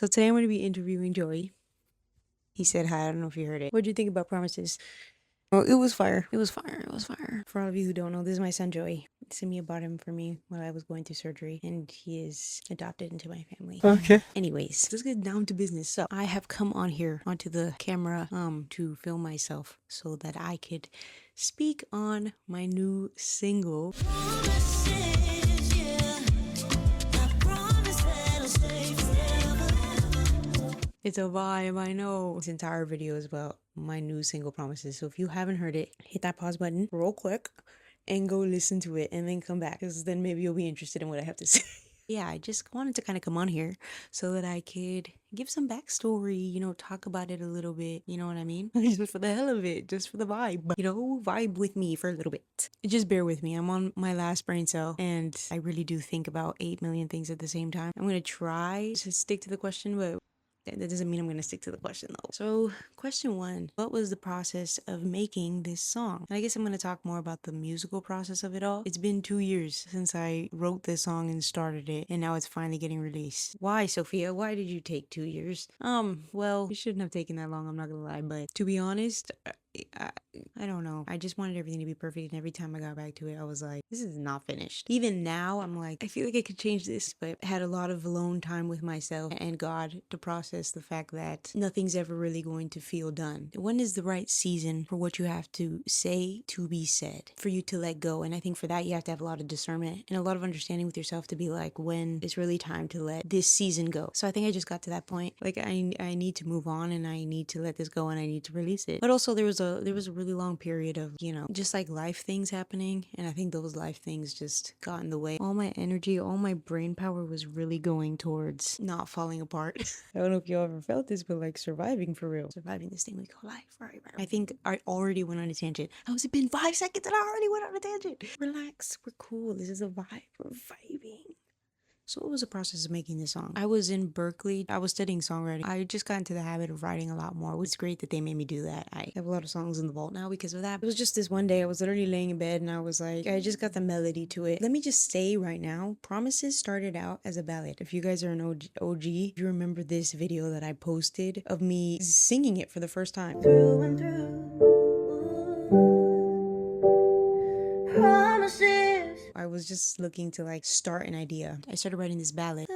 So today I'm going to be interviewing Joey. He said hi. I don't know if you heard it. What do you think about Promises? Oh, it was fire. It was fire. It was fire. For all of you who don't know, this is my son Joey. Simi bought him for me while I was going through surgery, and he is adopted into my family. Okay. Anyways, let's get down to business. So I have come on here onto the camera to film myself so that I could speak on my new single. It's a vibe, I know. This entire video is about my new single Promises. So if you haven't heard it, hit that pause button real quick and go listen to it and then come back, because then maybe you'll be interested in what I have to say. Yeah, I just wanted to kind of come on here so that I could give some backstory, talk about it a little bit, you know what I mean? Just for the hell of it, just for the vibe, vibe with me for a little bit. Just bear with me. I'm on my last brain cell and I really do think about 8 million things at the same time. I'm going to try to stick to the question, but that doesn't mean I'm going to stick to the question though. So, question one, what was the process of making this song? And I guess I'm going to talk more about the musical process of it all. It's been 2 years since I wrote this song and started it, and now it's finally getting released. Why, Sophia? Why did you take 2 years? Well, it shouldn't have taken that long, I'm not going to lie, but to be honest, I don't know. I just wanted everything to be perfect, and every time I got back to it, I was like, this is not finished. Even now, I'm like, I feel like I could change this, but I had a lot of alone time with myself and God to process the fact that nothing's ever really going to feel done. When is the right season for what you have to say to be said, for you to let go? And I think for that, you have to have a lot of discernment and a lot of understanding with yourself to be like, when it's really time to let this season go. So I think I just got to that point. Like, I need to move on, and I need to let this go, and I need to release it. But also there was a really long period of, just like life things happening, and I think those life things just got in the way. All my energy, all my brain power was really going towards not falling apart. I don't know if you ever felt this, but like surviving for real. Surviving this thing we call life, right? I think I already went on a tangent. How has it been 5 seconds and I already went on a tangent? Relax, we're cool. This is a vibe. We're vibing. So what was the process of making this song? I was in Berkeley. I was studying songwriting. I just got into the habit of writing a lot more. It's great that they made me do that. I have a lot of songs in the vault now because of that. It was just this one day I was literally laying in bed and I was like, I just got the melody to it. Let me just say right now, Promises started out as a ballad. If you guys are an OG, if you remember this video that I posted of me singing it for the first time. Through and through. Promises. I was just looking to like start an idea. I started writing this ballad.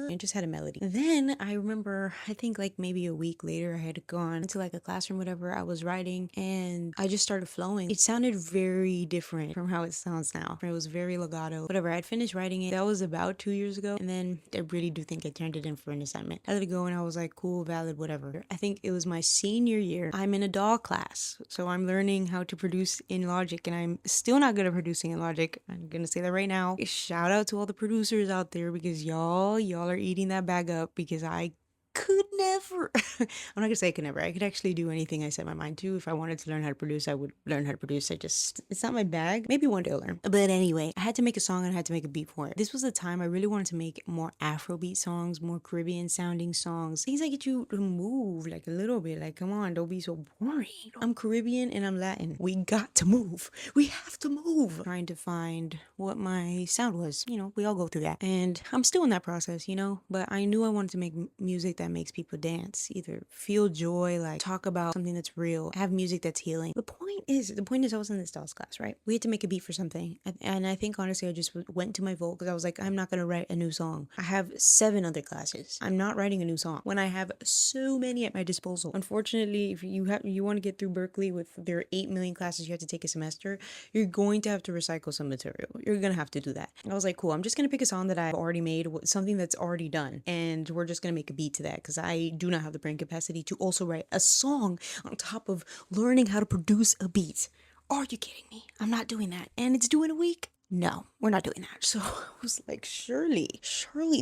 It just had a melody. Then I remember, I think like maybe a week later, I had gone into like a classroom, whatever. I was writing and I just started flowing. It sounded very different from how it sounds now. It was very legato. Whatever. I'd finished writing it. That was about 2 years ago. And then I really do think I turned it in for an assignment. I let it go and I was like, cool, valid, whatever. I think it was my senior year. I'm in a DAW class. So I'm learning how to produce in Logic, and I'm still not good at producing in Logic. I'm going to say that right now. Shout out to all the producers out there, because y'all are eating that bag up, because I could never. I'm not gonna say I could never. I could actually do anything I set my mind to. If I wanted to learn how to produce, I would learn how to produce. It's not my bag. Maybe one day I'll learn. But anyway, I had to make a song and I had to make a beat for it. This was the time I really wanted to make more Afrobeat songs, more Caribbean sounding songs, things that get you to move like a little bit. Like, come on, don't be so boring. I'm Caribbean and I'm Latin. We got to move. We have to move. Trying to find what my sound was. We all go through that. And I'm still in that process, but I knew I wanted to make music that makes people dance, either feel joy, like talk about something that's real, have music that's healing. The point is I was in this dance class, right? We had to make a beat for something. And I think honestly, I just went to my vault because I was like, I'm not going to write a new song. I have 7 other classes. I'm not writing a new song when I have so many at my disposal. Unfortunately, if you want to get through Berkeley with their 8 million classes you have to take a semester, you're going to have to recycle some material. You're going to have to do that. I was like, cool, I'm just going to pick a song that I've already made, something that's already done. And we're just going to make a beat to that, because I do not have the brain capacity to also write a song on top of learning how to produce a beat. Are you kidding me? I'm not doing that. And it's due in a week? No, we're not doing that. So I was like, surely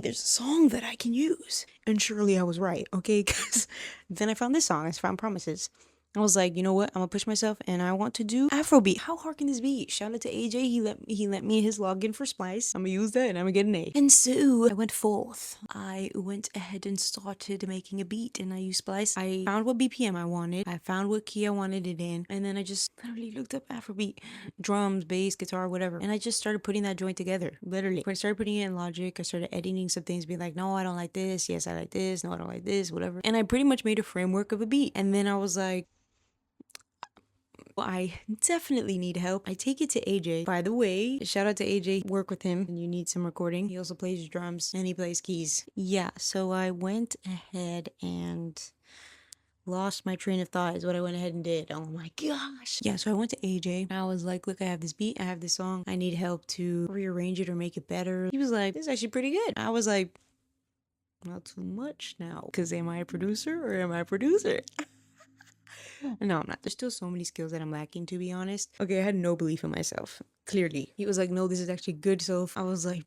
there's a song that I can use. And surely I was right, okay? Because then I found this song. I found Promises. I was like, you know what? I'm gonna push myself and I want to do Afrobeat. How hard can this be? Shout out to AJ. He let me his login for Splice. I'm gonna use that and I'm gonna get an A. And so I went forth. I went ahead and started making a beat and I used Splice. I found what BPM I wanted. I found what key I wanted it in. And then I just literally looked up Afrobeat. Drums, bass, guitar, whatever. And I just started putting that joint together. Literally. When I started putting it in Logic, I started editing some things, being like, no, I don't like this. Yes, I like this. No, I don't like this, whatever. And I pretty much made a framework of a beat. And then I was like, well, I definitely need help. I take it to AJ. By the way, shout out to AJ. Work with him and you need some recording. He also plays drums and he plays keys. Yeah, so I went ahead and lost my train of thought is what I went ahead and did. Oh my gosh. Yeah, so I went to AJ. I was like, look, I have this beat. I have this song. I need help to rearrange it or make it better. He was like, this is actually pretty good. I was like, not too much now. Because am I a producer or am I a producer? No, I'm not. There's still so many skills that I'm lacking, to be honest. Okay, I had no belief in myself. Clearly. He was like, no, this is actually good. So I was like,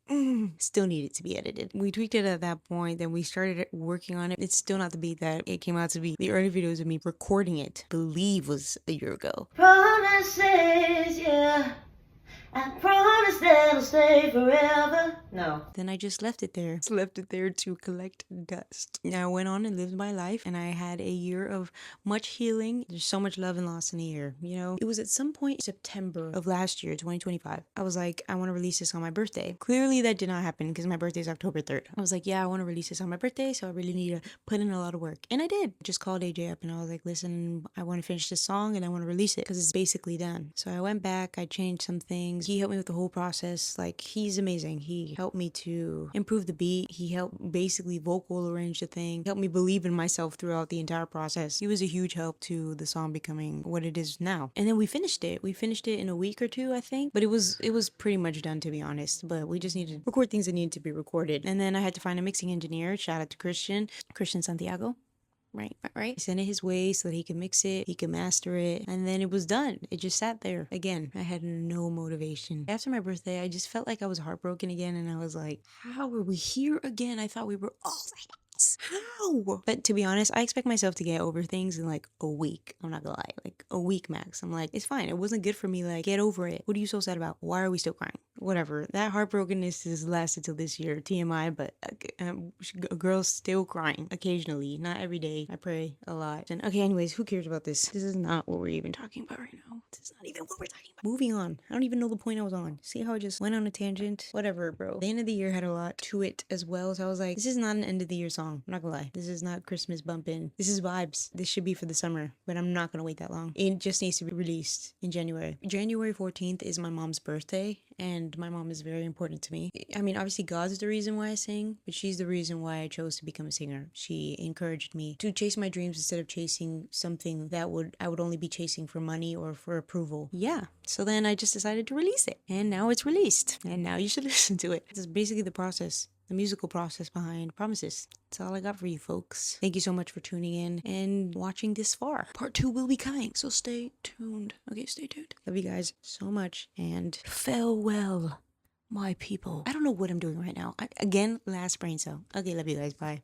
still needed to be edited. We tweaked it at that point. Then we started working on it. It's still not the beat that it came out to be. The early videos of me recording it, believe was a year ago. Promises, yeah. I promise that I'll stay forever. No. Then I just left it there. Just left it there to collect dust. Now I went on and lived my life and I had a year of much healing. There's so much love and loss in a year, you know? It was at some point September of last year, 2025. I was like, I want to release this on my birthday. Clearly that did not happen because my birthday is October 3rd. I was like, yeah, I want to release this on my birthday, so I really need to put in a lot of work. And I did. I just called AJ up and I was like, listen, I want to finish this song and I want to release it because it's basically done. So I went back, I changed some things. He helped me with the whole process. Like, he's amazing. He helped me to improve the beat. He helped basically vocal arrange the thing. Helped me believe in myself throughout the entire process. He was a huge help to the song becoming what it is now. And then we finished it. We finished it in a week or two, I think. But it was pretty much done, to be honest. But we just needed to record things that needed to be recorded. And then I had to find a mixing engineer. Shout out to Christian Santiago. Right. I sent it his way so that he could mix it, he could master it, and then it was done. It just sat there. Again, I had no motivation. After my birthday, I just felt like I was heartbroken again, and I was like, how are we here again? I thought we were all how? But to be honest, I expect myself to get over things in like a week. I'm not gonna lie, like a week max. I'm like, it's fine. It wasn't good for me. Like, get over it. What are you so sad about? Why are we still crying? Whatever. That heartbrokenness has lasted till this year. TMI, but a girl's still crying occasionally. Not every day. I pray a lot. And okay, anyways, who cares about this? This is not what we're even talking about right now. This is not even what we're talking about. Moving on. I don't even know the point I was on. See how I just went on a tangent? Whatever, bro. The end of the year had a lot to it as well. So I was like, this is not an end of the year song. I'm not gonna lie. This is not Christmas bumping. This is vibes. This should be for the summer, but I'm not gonna wait that long. It just needs to be released in January. January 14th is my mom's birthday, and my mom is very important to me. I mean, obviously God's the reason why I sing, but she's the reason why I chose to become a singer. She encouraged me to chase my dreams instead of chasing something that I would only be chasing for money or for approval. Yeah. So then I just decided to release it, and now it's released, and now you should listen to it. This is basically the process. The musical process behind Promises. That's all I got for you folks. Thank you so much for tuning in and watching this far. Part 2 will be coming, so stay tuned. Okay, stay tuned. Love you guys so much, and farewell, my people. I don't know what I'm doing right now. Again, last brain cell. Okay, love you guys. Bye.